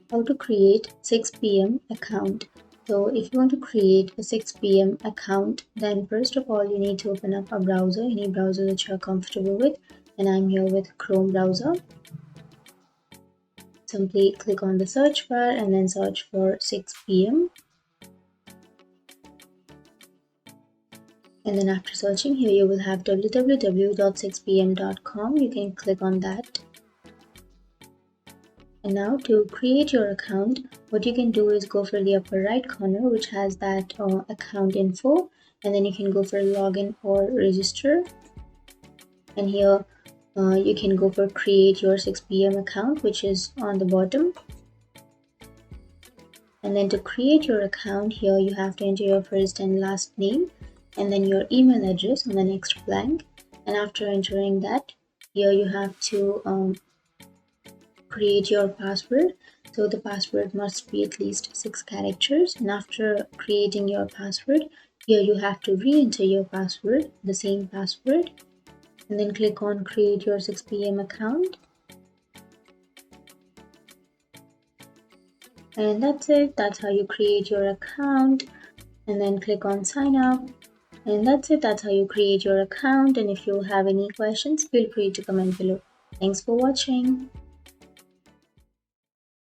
How to create 6 p.m. account. So if you want to create a 6 p.m. account, then first of all you need to open up a browser, any browser that you're comfortable with, and I'm here with Chrome browser. Simply click on the search bar and then search for 6 p.m. And then after searching, here you will have www.6pm.com. You can click on that. And now to create your account, what you can do is go for the upper right corner, which has that account info, and then you can go for login or register. And here you can go for create your 6 p.m. account, which is on the bottom. And then to create your account, here you have to enter your first and last name and then your email address on the next blank. And after entering that, here you have to create your password. So the password must be at least 6 characters. And after creating your password, here you have to re-enter your password, the same password, and then click on create your 6 p.m. account. And that's it. That's how you create your account. And then click on sign up. And that's it. That's how you create your account. And if you have any questions, feel free to comment below. Thanks for watching.